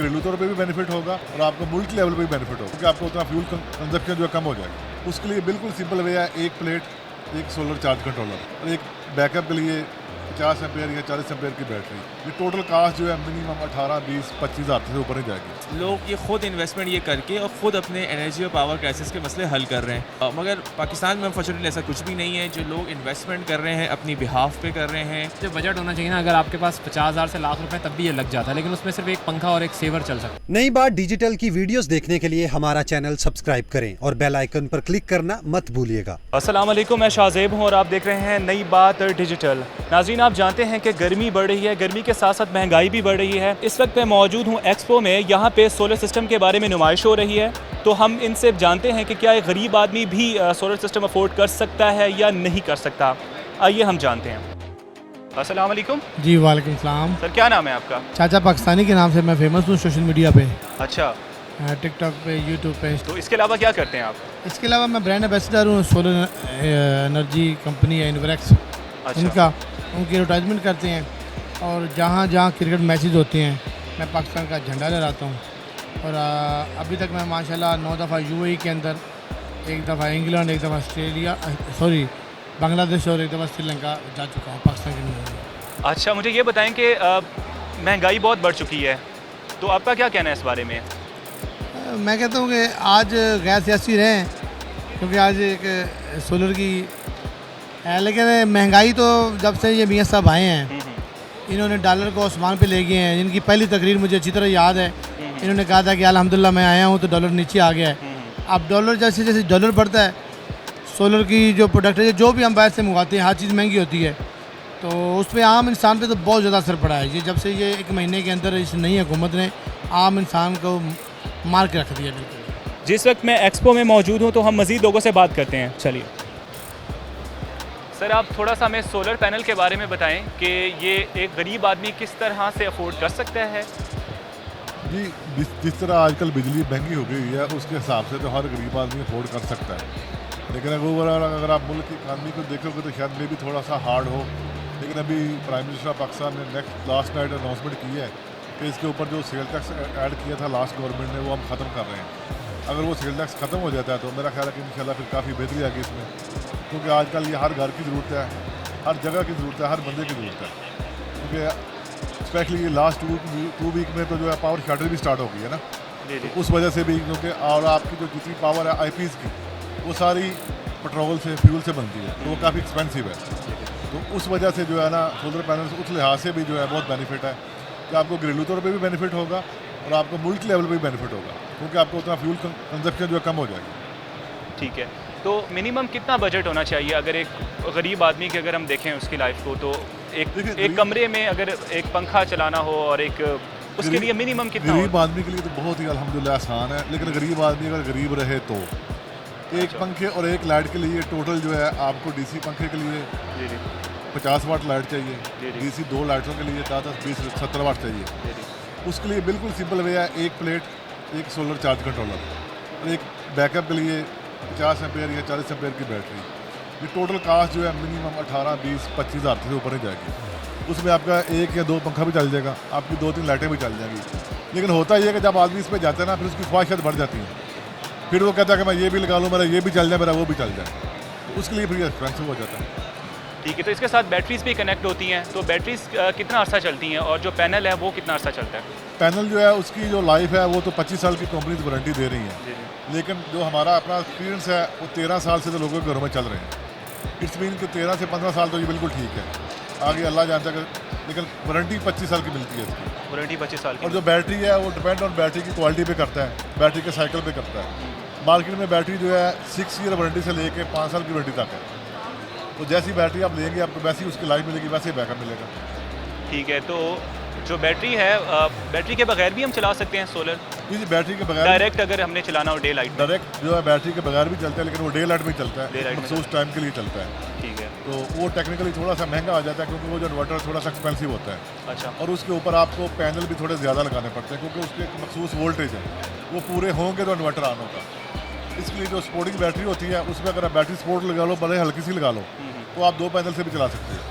घरेलू तौर पे भी बेनिफिट होगा और आपको मुल्क लेवल पे भी बेनिफिट होगा, क्योंकि आपको उतना फ्यूल कंजप्शन जो है कम हो जाएगा। उसके लिए बिल्कुल सिंपल वे है, एक प्लेट, एक सोलर चार्ज कंट्रोलर और एक बैकअप के लिए 50 एम्पेयर या 40 एम्पेयर की बैटरी। ये टोटल कास्ट जो है मिनिमम 18, 20, 25 हज़ार से ऊपर ही जाएगी। लोग ये खुद इन्वेस्टमेंट ये करके और ख़ुद अपने एनर्जी और पावर क्राइसिस के मसले हल कर रहे हैं, मगर पाकिस्तान में अनफॉर्चुनेटली ऐसा कुछ भी नहीं है। जो लोग इन्वेस्टमेंट कर रहे हैं अपनी बिहाफ पे कर रहे हैं। जो बजट होना चाहिए ना, अगर आपके पास 50,000 से लाख रुपए तब भी ये लग जाता है, लेकिन उसमें सिर्फ एक पंखा और एक सेवर चल सकता है। नई बात डिजिटल की वीडियोस देखने के लिए हमारा चैनल सब्सक्राइब करें और बेल आइकन पर क्लिक करना मत भूलिएगा। अस्सलाम वालेकुम, मैं शाहजेब हूँ और आप देख रहे हैं नई बात डिजिटल। नाज़रीन, आप जानते हैं कि गर्मी बढ़ रही है, गर्मी के साथ साथ महंगाई भी बढ़ रही है। इस वक्त मैं मौजूद हूँ एक्सपो में, यहाँ पे सोलर सिस्टम के बारे में नुमाइश हो रही है। तो हम इनसे जानते हैं कि क्या एक गरीब आदमी भी सोलर सिस्टम अफोर्ड कर सकता है या नहीं कर सकता। आइए हम जानते हैं। अस्सलाम वालेकुम। जी वालेकुम सलाम। सर, क्या नाम है आपका? चाचा पाकिस्तानी के नाम से मैं फेमस हूँ सोशल मीडिया पे, अच्छा, टिकटॉक पे, यूट्यूब पे। तो इसके अलावा क्या करते हैं आप? इसके अलावा मैं ब्रांड एम्बेसडर हूँ सोलर एनर्जी कंपनी है इन्वरेक्स। अच्छा। उनकी एडवर्टाइजमेंट करते हैं और जहाँ जहाँ क्रिकेट मैचेस होते हैं मैं पाकिस्तान का झंडा लहराता हूँ। और अभी तक मैं माशाल्लाह 9 दफ़ा यूएई के अंदर, एक दफ़ा इंग्लैंड, एक दफ़ा ऑस्ट्रेलिया, बांग्लादेश और एक दफ़ा श्रीलंका जा चुका हूँ पाकिस्तान के लिए। अच्छा, मुझे ये बताएं कि महंगाई बहुत बढ़ चुकी है, तो आपका क्या कहना है इस बारे में? मैं कहता हूँ कि आज गैर सियासी रहें, क्योंकि आज एक सोलर की है, लेकिन महंगाई तो जब से ये मियाँ साहब आए हैं इन्होंने डॉलर को आसमान पे ले गए हैं। इनकी पहली तकरीर मुझे अच्छी तरह याद है। इन्होंने कहा था कि अल्हम्दुलिल्लाह मैं आया हूँ तो डॉलर नीचे आ गया है। अब डॉलर जैसे जैसे डॉलर बढ़ता है, सोलर की जो प्रोडक्ट है, जो भी हम बाहर से मंगवाते हैं, हर चीज़ महंगी होती है, तो उस पर आम इंसान पे तो बहुत ज़्यादा असर पड़ा है। ये जब से ये 1 महीने के अंदर इस नई हुकूमत ने आम इंसान को मार के रख दिया बिल्कुल। जिस वक्त मैं एक्सपो में मौजूद हूँ तो हम मज़ीद लोगों से बात करते हैं। चलिए सर, आप थोड़ा सा हमें सोलर पैनल के बारे में बताएं कि ये एक गरीब आदमी किस तरह से अफोर्ड कर सकता है। जी, जिस तरह आजकल बिजली महंगी हो गई है उसके हिसाब से तो हर गरीब आदमी अफोर्ड कर सकता है, लेकिन अगर आप मुल्क की इकानमी को देखोगे तो शायद में भी थोड़ा सा हार्ड हो। लेकिन अभी प्राइम मिनिस्टर पाकिस्तान ने लास्ट नाइट अनाउंसमेंट की है कि इसके ऊपर जो सेल टैक्स ऐड किया था लास्ट गवर्नमेंट ने, वो हम ख़त्म कर रहे हैं। अगर वो सेल टैक्स ख़त्म हो जाता है तो मेरा ख्याल है कि इंशाल्लाह फिर काफ़ी बेहतरी आएगी इसमें, क्योंकि आजकल ये हर घर की ज़रूरत है, हर जगह की ज़रूरत है, हर बंदे की ज़रूरत है। क्योंकि स्पेशली लास्ट टू वीक में तो जो है पावर शॉर्टेज भी स्टार्ट हो गई है ना, तो उस वजह से भी, क्योंकि और आपकी जो जितनी पावर है आईपीज़ की वो सारी पेट्रोल से, फ्यूल से बनती है, तो वो काफ़ी एक्सपेंसिव है। तो उस वजह से जो है ना सोलर पैनल उस लिहाज से भी जो है बहुत बेनिफिट है कि आपको घरेलू तौर पे भी बेनिफिट होगा और आपको मुल्क लेवल पे भी बेनिफिट होगा, क्योंकि आपको उतना फ्यूल कंजप्शन जो है कम हो जाएगी। ठीक है, तो मिनिमम कितना बजट होना चाहिए अगर एक गरीब आदमी की अगर हम देखें उसकी लाइफ को, तो एक कमरे में अगर एक पंखा चलाना हो और एक उसके लिए मिनिमम कितना? गरीब आदमी के लिए तो बहुत ही अल्हम्दुलिल्लाह आसान है, लेकिन गरीब आदमी अगर गरीब रहे तो एक पंखे और एक लाइट के लिए टोटल जो है आपको डीसी पंखे के लिए 50 वाट लाइट चाहिए, डीसी 2 लाइटों के लिए 10, 20, 70 वाट चाहिए। उसके लिए बिल्कुल सिंपल वे है, एक प्लेट, एक सोलर चार्ज कंट्रोलर और एक बैकअप के लिए 50 एम्पेयर या 40 एम्पेयर की बैटरी। ये टोटल कास्ट जो है मिनिमम 18, 20, 25 हज़ार से ऊपर ही जाएगी। उसमें आपका 1 या 2 पंखा भी चल जाएगा, आपकी 2-3 लाइटें भी चल जाएंगी। लेकिन होता ये है कि जब आदमी इस पर जाता है ना, फिर उसकी ख्वाहिशात बढ़ जाती हैं, फिर वो कहता है कि मैं ये भी लगा लूँ, मेरा ये भी चल जाए, मेरा वो भी चल जाए, उसके लिए फिर एक्सपेंसिव हो जाता है। ठीक है, तो इसके साथ बैटरीज भी कनेक्ट होती हैं, तो बैटरीज कितना अर्सा चलती हैं और जो पैनल है वो कितना अर्सा चलता है? पैनल जो है उसकी जो लाइफ है वो तो 25 साल की कंपनीज वारंटी दे रही हैं, लेकिन जो हमारा अपना एक्सपीरियंस है वो 13 साल से तो लोगों के घरों में चल रहे हैं। इट्स मीन कि 13 से 15 साल तो ये बिल्कुल ठीक है, आगे अल्लाह जानता है, लेकिन वारंटी 25 साल की मिलती है इसकी। वारंटी 25 साल की। और जो बैटरी है वो डिपेंड ऑन बैटरी की क्वालिटी पे करता है, बैटरी के साइकिल पे करता है। मार्केट में बैटरी जो है 6 ईयर वारंटी से लेके 5 साल की वारंटी तक है, तो जैसी बैटरी आप लेंगे आपको वैसी उसकी लाइफ मिलेगी, वैसे बैकअप मिलेगा। ठीक है, तो जो बैटरी है, बैटरी के बगैर भी हम चला सकते हैं सोलर? जी, बैटरी के बगैर डायरेक्ट अगर हमने चलाना हो डे लाइट? डायरेक्ट जो है बैटरी के बगैर भी चलता है, लेकिन वो डे लाइट में चलता है, मखसूस टाइम के लिए चलता है। ठीक है, तो वो टेक्निकली थोड़ा सा महंगा आ जाता है, क्योंकि वो जो इन्वर्टर थोड़ा सा एक्सपेंसिव होता है। अच्छा। और उसके ऊपर आपको पैनल भी थोड़े ज़्यादा लगाने पड़ते हैं, क्योंकि उसके एक मखसूस वोल्टेज है, वो पूरे होंगे तो इन्वर्टर ऑन होगा। इसके लिए जो स्पोर्टिंग बैटरी होती है उसमें अगर आप बैटरी स्पोर्ट लगा लो, बड़े हल्की सी लगा लो, तो आप 2 पैनल से भी चला सकते हैं।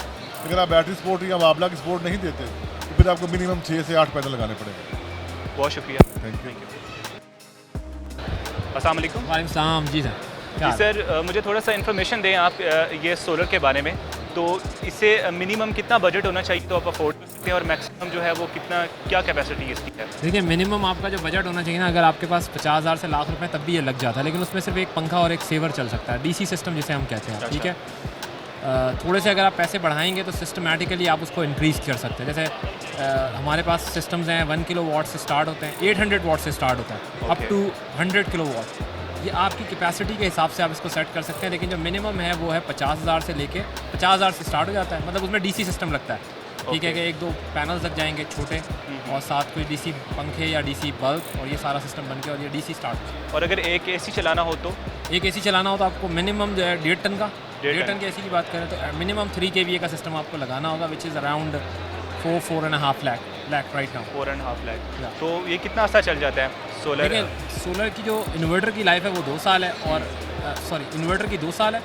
अगर आप बैटरी स्पोर्ट या वाबला की स्पोर्ट नहीं देते तो फिर आपको मिनिमम 6 से 8 पैनल लगाने पड़ेंगे। बहुत शुक्रिया। Thank you. अस्सलाम वालेकुम। वालेकुम सलाम जी सर। जी सर, मुझे थोड़ा सा इन्फॉर्मेशन दें आप ये सोलर के बारे में। तो इससे मिनिमम कितना बजट होना चाहिए तो आप अफोर्ड कर सकते हैं, और मैक्सिमम जो है वो कितना, क्या कैपेसिटी इसकी है? देखिए मिनिमम आपका जो बजट होना चाहिए ना, अगर आपके पास 50,000 से लाख रुपए तब भी ये लग जाता है, लेकिन उसमें सिर्फ एक पंखा और एक सेवर चल सकता है, डीसी सिस्टम जिसे हम कहते हैं। ठीक है, थोड़े से अगर आप पैसे बढ़ाएंगे तो सिस्टमेटिकली आप उसको इंक्रीज़ कर सकते हैं। जैसे हमारे पास सिस्टम्स हैं 1 किलोवाट से स्टार्ट होते हैं, 800 वाट से स्टार्ट होता है, अप टू 100 किलोवाट। ये आपकी कैपेसिटी के हिसाब से आप इसको सेट कर सकते हैं, लेकिन जो मिनिमम है वो है 50,000 से लेके 50,000 से स्टार्ट हो जाता है। मतलब उसमें डीसी सिस्टम लगता है। ठीक है कि 1-2 पैनल्स लग जाएंगे छोटे, और साथ कोई डीसी पंखे या डीसी बल्ब, और ये सारा सिस्टम बन के और ये डीसी स्टार्ट। और अगर एक एसी चलाना हो तो? एक एसी चलाना हो तो आपको मिनिमम जो है 1.5 टन का, 1.5 टन टन के एसी की बात करें तो मिनिमम 3 kVA का सिस्टम आपको लगाना होगा, which is around 4.5 lakh right now. 4.5 lakh. Yeah. तो ये कितना अर्सा चल जाता है सोलर? देखिए सोलर की जो इन्वर्टर की लाइफ है वो 2 साल है, और इन्वर्टर की 2 साल है,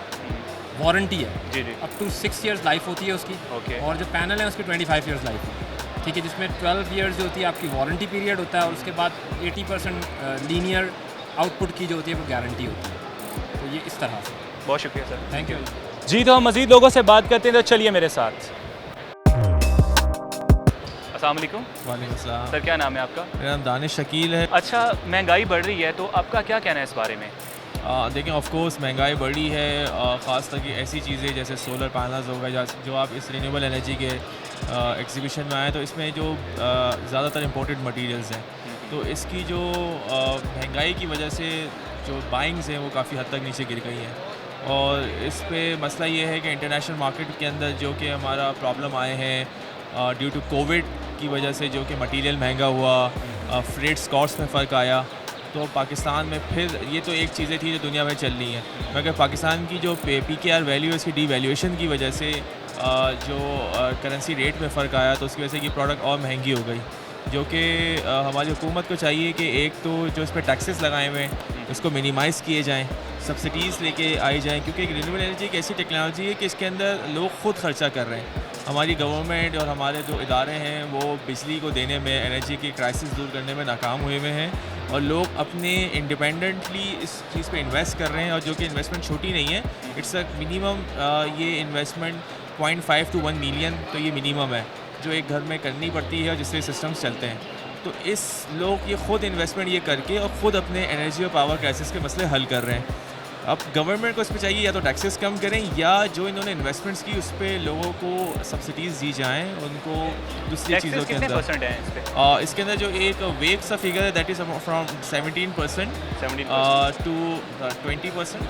वारंटी है। जी जी। अप टू 6 years लाइफ होती है उसकी। ओके। और जो पैनल है उसकी 25 years लाइफ है। ठीक है, जिसमें 12 years जो होती है आपकी वारंटी पीरियड होता है, और उसके बाद 80% लीनियर आउटपुट की जो होती है वो गारंटी होती है। तो ये इस तरह से। बहुत शुक्रिया सर। Thank you. जी, तो हम मज़ीद लोगों से बात करते हैं, तो चलिए मेरे साथ। अस्सलाम वालेकुम। वालेकुम अस्सलाम। सर, क्या नाम है आपका? मेरा नाम दानिश शकील है। अच्छा, महंगाई बढ़ रही है तो आपका क्या कहना है इस बारे में? देखें ऑफ कोर्स महंगाई बढ़ी है, ख़ास करके ऐसी चीज़ें जैसे सोलर पैनल्स हो गए, जो आप इस रिन्यूएबल एनर्जी के एग्जीबिशन में आए तो इसमें जो ज़्यादातर इंपोर्टेड मटेरियल्स हैं, तो इसकी जो महंगाई की वजह से जो बाइंग्स हैं वो काफ़ी हद तक नीचे गिर गई हैं। और इस पे मसला ये है कि इंटरनेशनल मार्केट के अंदर जो कि हमारा प्रॉब्लम आए हैं ड्यू टू कोविड की वजह से, जो कि मटेरियल महंगा हुआ, फ्रेट्स कॉस्ट में फ़र्क आया, तो पाकिस्तान में फिर ये तो एक चीज़ें थी जो दुनिया में चल रही हैं, मगर पाकिस्तान की जो PKR वैल्यू है इसकी डीवैल्यूएशन की वजह से जो करेंसी रेट में फ़र्क आया, तो उसकी वजह से ये प्रोडक्ट और महंगी हो गई। जो कि हमारी हुकूमत को चाहिए कि एक तो जो इस पर टैक्सेस लगाए हुए हैं इसको मिनिमाइज़ किए जाएँ, सब्सिडीज़ लेके आई जाएँ, क्योंकि एक रिन्यूएबल एनर्जी एक ऐसी टेक्नोलॉजी है कि इसके अंदर लोग ख़ुद खर्चा कर रहे हैं। हमारी गवर्नमेंट और हमारे जो इदारे हैं वो बिजली को देने में, एनर्जी की क्राइसिस दूर करने में नाकाम हुए हुए हैं, और लोग अपने इंडिपेंडेंटली इस चीज़ पे इन्वेस्ट कर रहे हैं, और जो कि इन्वेस्टमेंट छोटी नहीं है, इट्स अ मिनिमम ये इन्वेस्टमेंट 0.5 to 1 million तो ये मिनिमम है जो एक घर में करनी पड़ती है, और जिससे सिस्टम्स चलते हैं। तो इस लोग ये ख़ुद इन्वेस्टमेंट ये करके और ख़ुद अपने एनर्जी और पावर क्राइसिस के मसले हल कर रहे हैं। अब गवर्नमेंट को इस पर चाहिए या तो टैक्सेस कम करें, या जो इन्होंने इन्वेस्टमेents की उस पर लोगों को सब्सिडीज़ दी जाएँ उनको दूसरी चीज़ों के अंदर। % है इस पे? इसके अंदर जो एक वेग सा फिगर है that is from 17% to 20%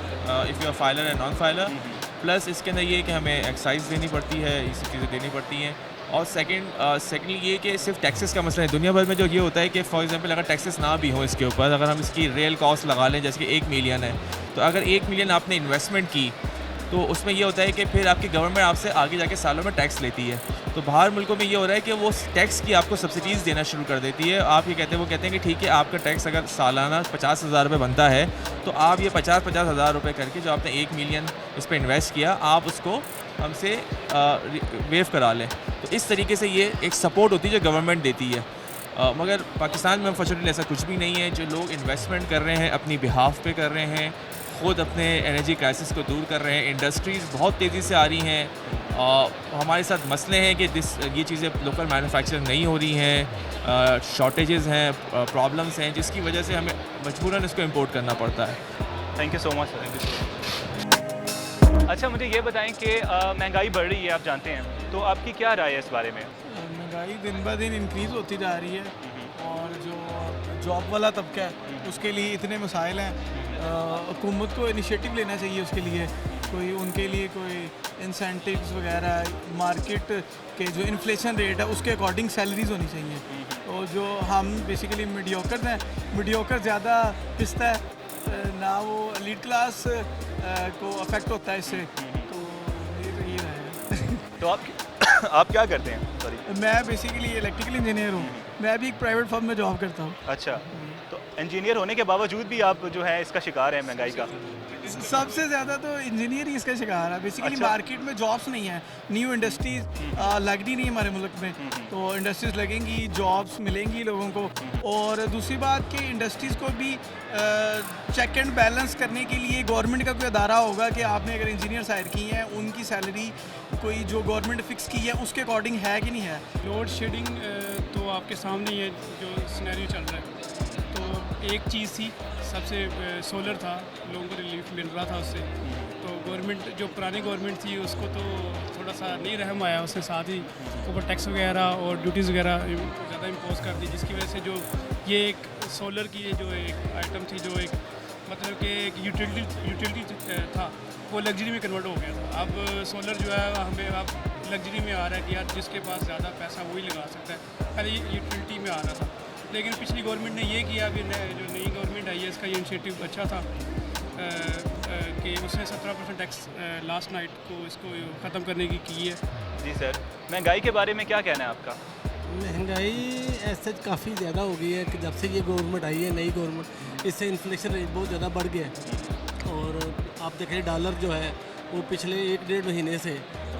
if you are filer and non filer. Plus इसके अंदर ये कि हमें एक्साइज देनी पड़ती है, ये सब चीज़ें देनी पड़ती हैं। और सेकेंडली ये कि सिर्फ टैक्सेस का मसला है। दुनिया भर में जो ये होता है कि फॉर एग्जांपल अगर टैक्सेस ना भी हों इसके ऊपर, अगर हम इसकी रियल कॉस्ट लगा लें जैसे कि 1 मिलियन है, तो अगर 1 मिलियन आपने इन्वेस्टमेंट की तो उसमें ये होता है कि फिर आपकी गवर्नमेंट आपसे आगे जाके सालों में टैक्स लेती है। तो बाहर मुल्कों में ये हो रहा है कि वो टैक्स की आपको सब्सिडीज़ देना शुरू कर देती है। आप ये कहते हैं, वो कहते हैं कि ठीक है आपका टैक्स अगर सालाना 50,000 रुपये बनता है, तो आप ये 50,000 रुपये करके जो आपने 1 मिलियन इस पर इन्वेस्ट किया, आप उसको हमसे वेव करा लें। तो इस तरीके से ये एक सपोर्ट होती है जो गवर्नमेंट देती है। मगर पाकिस्तान में अनफॉर्चुनेटली ऐसा कुछ भी नहीं है। जो लोग इन्वेस्टमेंट कर रहे हैं अपनी बिहाफ पे कर रहे हैं, ख़ुद अपने एनर्जी क्राइसिस को दूर कर रहे हैं। इंडस्ट्रीज़ बहुत तेज़ी से आ रही हैं। हमारे साथ मसले हैं कि ये चीज़ें लोकल मैन्युफैक्चरिंग नहीं हो रही हैं, शॉर्टेजेस हैं, प्रॉब्लम्स हैं, जिसकी वजह से हमें मजबूरन इसको इंपोर्ट करना पड़ता है। Thank you so much sir. अच्छा, मुझे ये बताएं कि महंगाई बढ़ रही है, आप जानते हैं, तो आपकी क्या राय है इस बारे में? महंगाई दिन ब दिन इंक्रीज़ होती जा रही है, और जो जॉब वाला तबका है उसके लिए इतने मसाइल हैं। हुकूमत को इनिशिएटिव लेना चाहिए उसके लिए, कोई उनके लिए कोई इंसेंटिव्स वगैरह, मार्केट के जो इन्फ्लेशन रेट है उसके अकॉर्डिंग सैलरीज होनी चाहिए। और जो हम बेसिकली मीडियोकर हैं, मीडियोकर ज़्यादा पिसता है ना, वो एलीट क्लास को अफेक्ट होता है इससे। तो ये है। तो आप क्या करते हैं? सॉरी, मैं बेसिकली इलेक्ट्रिकल इंजीनियर हूँ। मैं भी एक प्राइवेट फर्म में जॉब करता हूँ। अच्छा, तो इंजीनियर होने के बावजूद भी आप जो है इसका शिकार हैं महंगाई का? सबसे ज़्यादा तो इंजीनियर ही इसका शिकार है बेसिकली। अच्छा। मार्केट में जॉब्स नहीं है, न्यू इंडस्ट्रीज लगनी नहीं हमारे मुल्क में, तो इंडस्ट्रीज लगेंगी, जॉब्स मिलेंगी लोगों को। और दूसरी बात कि इंडस्ट्रीज़ को भी चेक एंड बैलेंस करने के लिए गवर्नमेंट का कोई अदारा होगा कि आपने अगर इंजीनियर्स हायर की हैं उनकी सैलरी कोई जो गवर्नमेंट फिक्स की है उसके अकॉर्डिंग है कि नहीं है। लोड शेडिंग तो आपके सामने ही है जो सिनेरियो चल रहा है। तो एक चीज़ थी सबसे सोलर था, लोगों को रिलीफ मिल रहा था उससे। तो गवर्नमेंट जो पुरानी गवर्नमेंट थी उसको तो थोड़ा सा नहीं रहम आया, उसने साथ ही ऊपर टैक्स वगैरह और ड्यूटीज़ वगैरह ज़्यादा इम्पोज कर दी, जिसकी वजह से जो ये एक सोलर की जो एक आइटम थी, जो एक मतलब कि एक यूटिलिटी था, वो लग्जरी में कन्वर्ट हो गया था। अब सोलर जो है हमें अब लग्जरी में आ रहा है कि यार जिसके पास ज़्यादा पैसा वही लगा सकता है। पहले ये यूटिलिटी में आ रहा था, लेकिन पिछली गवर्नमेंट ने ये किया, अभी जो नई गवर्नमेंट आई है इसका ये इनिशिएटिव अच्छा था कि उसने 17% टैक्स लास्ट नाइट को इसको ख़त्म करने की है। जी सर, महंगाई के बारे में क्या कहना है आपका? महंगाई ऐसे काफ़ी ज़्यादा हो गई है कि जब से ये गवर्नमेंट आई है, नई गवर्नमेंट, इससे इन्फ्लेशन रेट बहुत ज़्यादा बढ़ गया है। और आप देखें डॉलर जो है वो पिछले 1-1.5 महीने से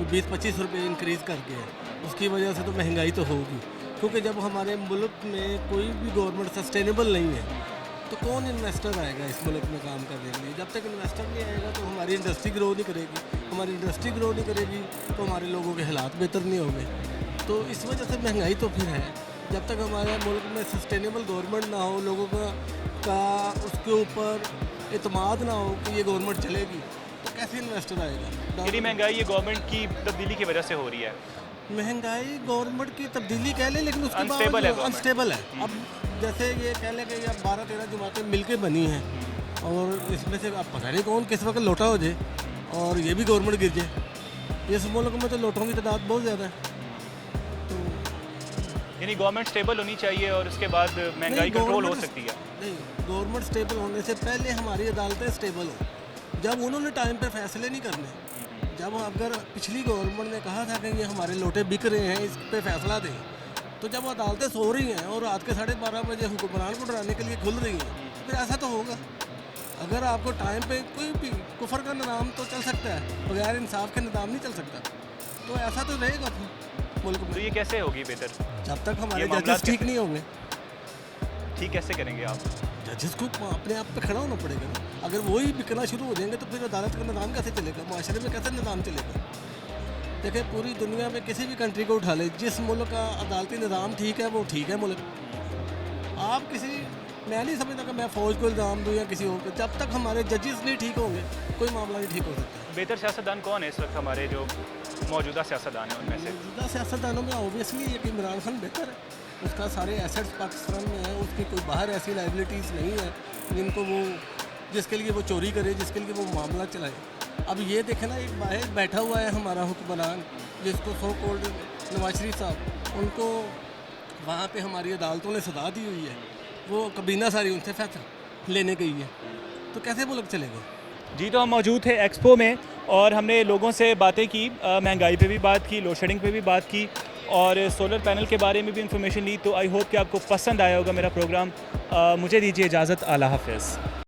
20-25 रुपये इंक्रीज़ कर गया है। उसकी वजह से तो महंगाई तो होगी, क्योंकि जब हमारे मुल्क में कोई भी गवर्नमेंट सस्टेनेबल नहीं है तो कौन इन्वेस्टर आएगा इस मुल्क में काम करने के लिए। जब तक इन्वेस्टर नहीं आएगा तो हमारी इंडस्ट्री ग्रो नहीं करेगी, हमारी इंडस्ट्री ग्रो नहीं करेगी तो हमारे लोगों के हालात बेहतर नहीं होंगे। तो इस वजह से महंगाई तो फिर है। जब तक हमारे मुल्क में सस्टेनेबल गवर्नमेंट ना हो, लोगों का उसके ऊपर एतमाद ना हो कि ये गवर्नमेंट चलेगी, तो कैसे इन्वेस्टर आएगा। यदि महंगाई ये गवर्नमेंट की तब्दीली की वजह से हो रही है? महंगाई गवर्नमेंट की तब्दीली कह लें, लेकिन उसके Unstable है बाद government। अनस्टेबल है। अब जैसे ये कह लें कि अब 12-13 जमातें मिलके बनी हैं और इसमें से अब पता नहीं कौन किस वक्त लोटा हो जाए और ये भी गवर्नमेंट गिर जाए। इस मुल्क में तो लोटों की तादाद बहुत ज़्यादा है। तो यानी गवर्नमेंट स्टेबल होनी चाहिए और उसके बाद महंगाई नहीं, कंट्रोल हो गवर्नमेंट- सकती है। नहीं, गवर्नमेंट स्टेबल होने से पहले हमारी अदालतें स्टेबल हों। जब उन्होंने टाइम पे फैसले नहीं करने, जब अगर पिछली गवर्नमेंट ने कहा था कि ये हमारे लोटे बिक रहे हैं, इस पे फैसला दें, तो जब अदालतें सो रही हैं और रात के 12:30 बजे हुक्मरान को डराने के लिए खुल रही हैं, फिर ऐसा तो होगा। अगर आपको टाइम पे कोई भी कुफर का निज़ाम तो चल सकता है, बगैर इंसाफ के निज़ाम नहीं चल सकता। तो ऐसा तो रहेगा मुल्क तो में ये कैसे होगी बेहतर? जब तक हमारे ये मामला जजेस ठीक कैसे- नहीं होंगे। ठीक कैसे करेंगे आप? जजेस को अपने आप पे खड़ा होना पड़ेगा ना। अगर वही बिकना शुरू हो जाएंगे तो फिर अदालत का निज़ाम कैसे चलेगा, माशरे में कैसे निज़ाम चलेगा। देखिए पूरी दुनिया में किसी भी कंट्री को उठा ले, जिस मुल्क का अदालती निज़ाम ठीक है वो ठीक है मुल्क। आप किसी, मैं नहीं समझता कि मैं फ़ौज को इल्ज़ाम दूँ या किसी और को, जब तक हमारे जजेस नहीं ठीक होंगे कोई मामला नहीं ठीक हो सकता। बेहतर सियासतदान कौन है इस वक्त हमारे जो मौजूदा सियासतदान है उनमें से? मौजूदा सियासतदानों में ऑब्वियसली एक इमरान खान बेहतर है। उसका सारे एसेट्स पाकिस्तान में है, उसकी कोई बाहर ऐसी लाइबिलिटीज़ नहीं है जिनको वो, जिसके लिए वो चोरी करे, जिसके लिए वो मामला चलाए। अब ये देखें ना, एक बाहर बैठा हुआ है हमारा हुक्मरान जिसको सो कॉल्ड नवाज शरीफ साहब, उनको वहाँ पे हमारी अदालतों ने सजा दी हुई है, वो कबीना सारी उनसे फैसला लेने गई है, तो कैसे मुल्क चलेगा। जी, तो हम मौजूद थे एक्सपो में और हमने लोगों से बातें की, महंगाई पे भी बात की, लोड शेडिंग पे भी बात की और सोलर पैनल के बारे में भी इंफॉर्मेशन ली। तो आई होप कि आपको पसंद आया होगा मेरा प्रोग्राम। मुझे दीजिए इजाज़त, आला हाफ़िज़।